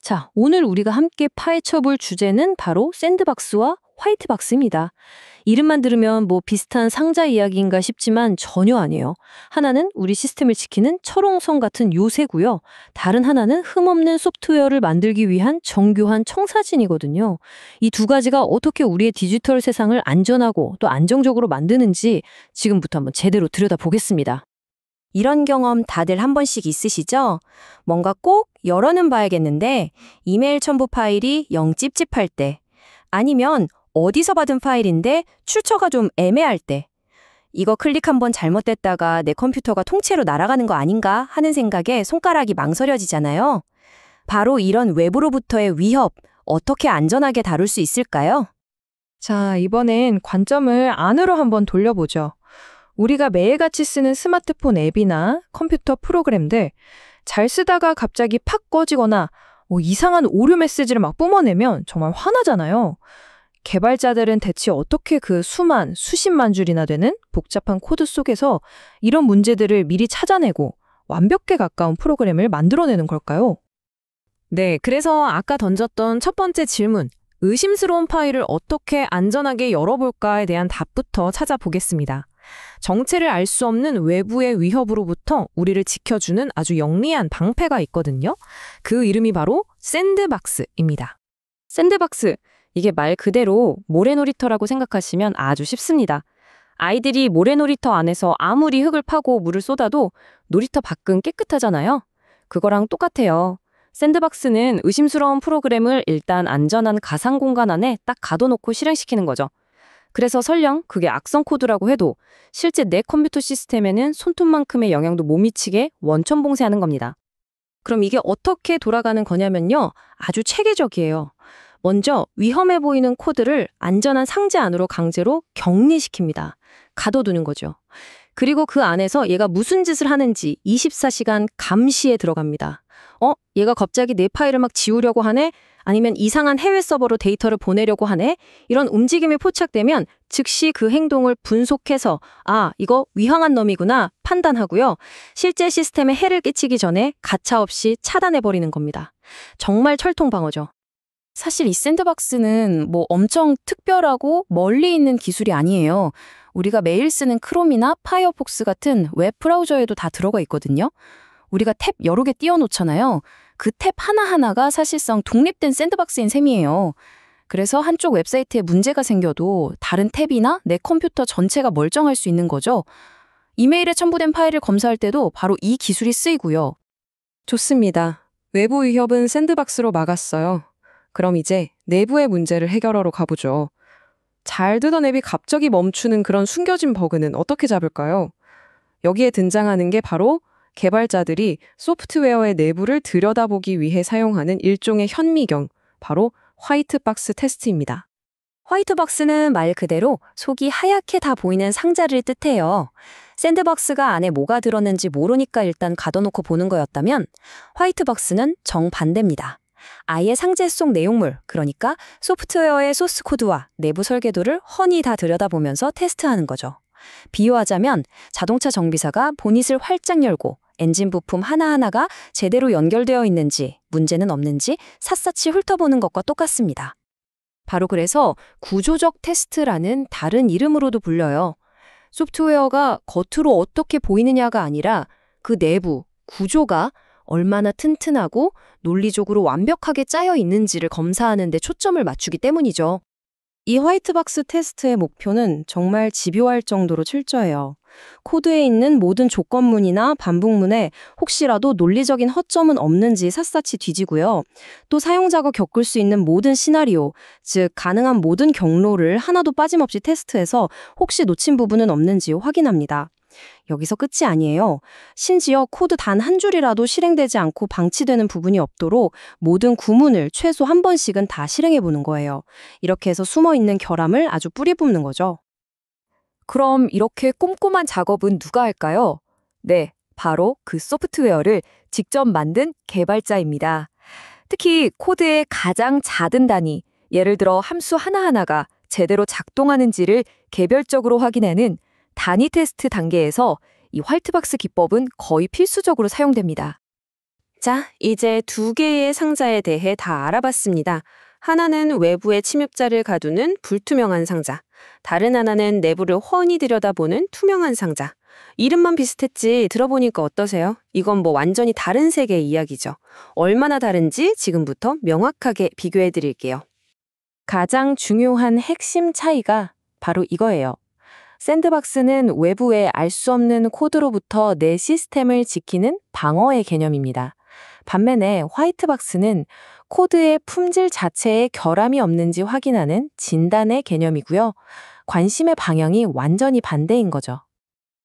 자, 오늘 우리가 함께 파헤쳐 볼 주제는 바로 샌드박스와 화이트박스입니다. 이름만 들으면 뭐 비슷한 상자 이야기인가 싶지만 전혀 아니에요. 하나는 우리 시스템을 지키는 철옹성 같은 요새고요. 다른 하나는 흠없는 소프트웨어를 만들기 위한 정교한 청사진이거든요. 이 두 가지가 어떻게 우리의 디지털 세상을 안전하고 또 안정적으로 만드는지 지금부터 한번 제대로 들여다보겠습니다. 이런 경험 다들 한 번씩 있으시죠? 뭔가 꼭 열어는 봐야겠는데 이메일 첨부 파일이 영 찝찝할 때, 아니면 어디서 받은 파일인데 출처가 좀 애매할 때, 이거 클릭 한번 잘못됐다가 내 컴퓨터가 통째로 날아가는 거 아닌가 하는 생각에 손가락이 망설여지잖아요. 바로 이런 외부로부터의 위협, 어떻게 안전하게 다룰 수 있을까요? 자, 이번엔 관점을 안으로 한번 돌려보죠. 우리가 매일같이 쓰는 스마트폰 앱이나 컴퓨터 프로그램들, 잘 쓰다가 갑자기 팍 꺼지거나 이상한 오류 메시지를 막 뿜어내면 정말 화나잖아요. 개발자들은 대체 어떻게 그 수십만 줄이나 되는 복잡한 코드 속에서 이런 문제들을 미리 찾아내고 완벽에 가까운 프로그램을 만들어내는 걸까요? 네, 그래서 아까 던졌던 첫 번째 질문, 의심스러운 파일을 어떻게 안전하게 열어볼까에 대한 답부터 찾아보겠습니다. 정체를 알 수 없는 외부의 위협으로부터 우리를 지켜주는 아주 영리한 방패가 있거든요. 그 이름이 바로 샌드박스입니다. 샌드박스, 이게 말 그대로 모래놀이터라고 생각하시면 아주 쉽습니다. 아이들이 모래놀이터 안에서 아무리 흙을 파고 물을 쏟아도 놀이터 밖은 깨끗하잖아요. 그거랑 똑같아요. 샌드박스는 의심스러운 프로그램을 일단 안전한 가상 공간 안에 딱 가둬놓고 실행시키는 거죠. 그래서 설령 그게 악성 코드라고 해도 실제 내 컴퓨터 시스템에는 손톱만큼의 영향도 못 미치게 원천 봉쇄하는 겁니다. 그럼 이게 어떻게 돌아가는 거냐면요. 아주 체계적이에요. 먼저 위험해 보이는 코드를 안전한 상자 안으로 강제로 격리시킵니다. 가둬두는 거죠. 그리고 그 안에서 얘가 무슨 짓을 하는지 24시간 감시에 들어갑니다. 얘가 갑자기 내 파일을 막 지우려고 하네? 아니면 이상한 해외 서버로 데이터를 보내려고 하네? 이런 움직임이 포착되면 즉시 그 행동을 분석해서 이거 위험한 놈이구나 판단하고요. 실제 시스템에 해를 끼치기 전에 가차없이 차단해버리는 겁니다. 정말 철통방어죠. 사실 이 샌드박스는 뭐 엄청 특별하고 멀리 있는 기술이 아니에요. 우리가 매일 쓰는 크롬이나 파이어폭스 같은 웹 브라우저에도 다 들어가 있거든요. 우리가 탭 여러 개 띄워놓잖아요. 그 탭 하나하나가 사실상 독립된 샌드박스인 셈이에요. 그래서 한쪽 웹사이트에 문제가 생겨도 다른 탭이나 내 컴퓨터 전체가 멀쩡할 수 있는 거죠. 이메일에 첨부된 파일을 검사할 때도 바로 이 기술이 쓰이고요. 좋습니다. 외부 위협은 샌드박스로 막았어요. 그럼 이제 내부의 문제를 해결하러 가보죠. 잘 되던 앱이 갑자기 멈추는 그런 숨겨진 버그는 어떻게 잡을까요? 여기에 등장하는 게 바로 개발자들이 소프트웨어의 내부를 들여다보기 위해 사용하는 일종의 현미경, 바로 화이트박스 테스트입니다. 화이트박스는 말 그대로 속이 하얗게 다 보이는 상자를 뜻해요. 샌드박스가 안에 뭐가 들었는지 모르니까 일단 가둬놓고 보는 거였다면 화이트박스는 정반대입니다. 아예 상자 속 내용물, 그러니까 소프트웨어의 소스 코드와 내부 설계도를 훤히 다 들여다보면서 테스트하는 거죠. 비유하자면 자동차 정비사가 보닛을 활짝 열고 엔진 부품 하나하나가 제대로 연결되어 있는지 문제는 없는지 샅샅이 훑어보는 것과 똑같습니다. 바로 그래서 구조적 테스트라는 다른 이름으로도 불려요. 소프트웨어가 겉으로 어떻게 보이느냐가 아니라 그 내부, 구조가 얼마나 튼튼하고 논리적으로 완벽하게 짜여 있는지를 검사하는 데 초점을 맞추기 때문이죠. 이 화이트박스 테스트의 목표는 정말 집요할 정도로 철저해요. 코드에 있는 모든 조건문이나 반복문에 혹시라도 논리적인 허점은 없는지 샅샅이 뒤지고요. 또 사용자가 겪을 수 있는 모든 시나리오, 즉 가능한 모든 경로를 하나도 빠짐없이 테스트해서 혹시 놓친 부분은 없는지 확인합니다. 여기서 끝이 아니에요. 심지어 코드 단 한 줄이라도 실행되지 않고 방치되는 부분이 없도록 모든 구문을 최소 한 번씩은 다 실행해보는 거예요. 이렇게 해서 숨어있는 결함을 아주 뿌리 뽑는 거죠. 그럼 이렇게 꼼꼼한 작업은 누가 할까요? 네, 바로 그 소프트웨어를 직접 만든 개발자입니다. 특히 코드의 가장 작은 단위, 예를 들어 함수 하나하나가 제대로 작동하는지를 개별적으로 확인하는 단위 테스트 단계에서 이 화이트박스 기법은 거의 필수적으로 사용됩니다. 자, 이제 두 개의 상자에 대해 다 알아봤습니다. 하나는 외부의 침입자를 가두는 불투명한 상자, 다른 하나는 내부를 훤히 들여다보는 투명한 상자. 이름만 비슷했지 들어보니까 어떠세요? 이건 뭐 완전히 다른 세계의 이야기죠. 얼마나 다른지 지금부터 명확하게 비교해 드릴게요. 가장 중요한 핵심 차이가 바로 이거예요. 샌드박스는 외부의 알 수 없는 코드로부터 내 시스템을 지키는 방어의 개념입니다. 반면에 화이트박스는 코드의 품질 자체에 결함이 없는지 확인하는 진단의 개념이고요. 관심의 방향이 완전히 반대인 거죠.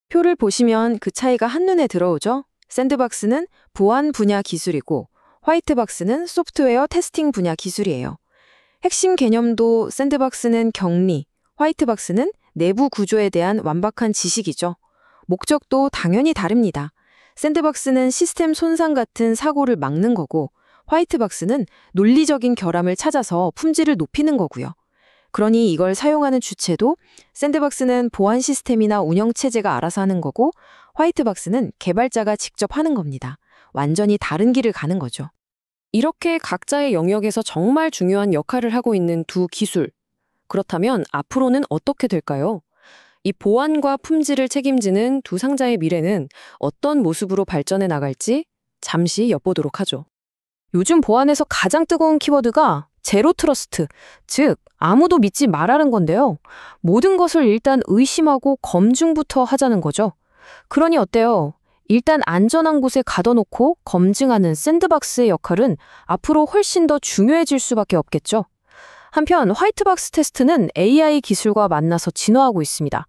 표를 보시면 그 차이가 한눈에 들어오죠? 샌드박스는 보안 분야 기술이고 화이트박스는 소프트웨어 테스팅 분야 기술이에요. 핵심 개념도 샌드박스는 격리, 화이트박스는 내부 구조에 대한 완벽한 지식이죠. 목적도 당연히 다릅니다. 샌드박스는 시스템 손상 같은 사고를 막는 거고 화이트박스는 논리적인 결함을 찾아서 품질을 높이는 거고요. 그러니 이걸 사용하는 주체도 샌드박스는 보안 시스템이나 운영 체제가 알아서 하는 거고 화이트박스는 개발자가 직접 하는 겁니다. 완전히 다른 길을 가는 거죠. 이렇게 각자의 영역에서 정말 중요한 역할을 하고 있는 두 기술. 그렇다면 앞으로는 어떻게 될까요? 이 보안과 품질을 책임지는 두 상자의 미래는 어떤 모습으로 발전해 나갈지 잠시 엿보도록 하죠. 요즘 보안에서 가장 뜨거운 키워드가 제로 트러스트, 즉 아무도 믿지 말라는 건데요. 모든 것을 일단 의심하고 검증부터 하자는 거죠. 그러니 어때요? 일단 안전한 곳에 가둬놓고 검증하는 샌드박스의 역할은 앞으로 훨씬 더 중요해질 수밖에 없겠죠. 한편 화이트박스 테스트는 AI 기술과 만나서 진화하고 있습니다.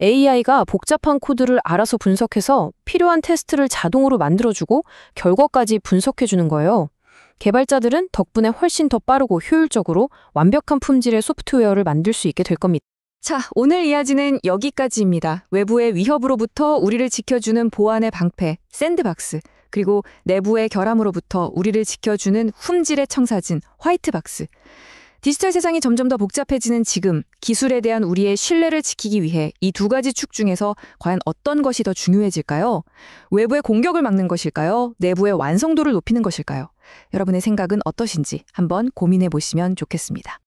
AI가 복잡한 코드를 알아서 분석해서 필요한 테스트를 자동으로 만들어주고 결과까지 분석해주는 거예요. 개발자들은 덕분에 훨씬 더 빠르고 효율적으로 완벽한 품질의 소프트웨어를 만들 수 있게 될 겁니다. 자, 오늘 이야기는 여기까지입니다. 외부의 위협으로부터 우리를 지켜주는 보안의 방패, 샌드박스, 그리고 내부의 결함으로부터 우리를 지켜주는 품질의 청사진, 화이트박스. 디지털 세상이 점점 더 복잡해지는 지금, 기술에 대한 우리의 신뢰를 지키기 위해 이 두 가지 축 중에서 과연 어떤 것이 더 중요해질까요? 외부의 공격을 막는 것일까요? 내부의 완성도를 높이는 것일까요? 여러분의 생각은 어떠신지 한번 고민해 보시면 좋겠습니다.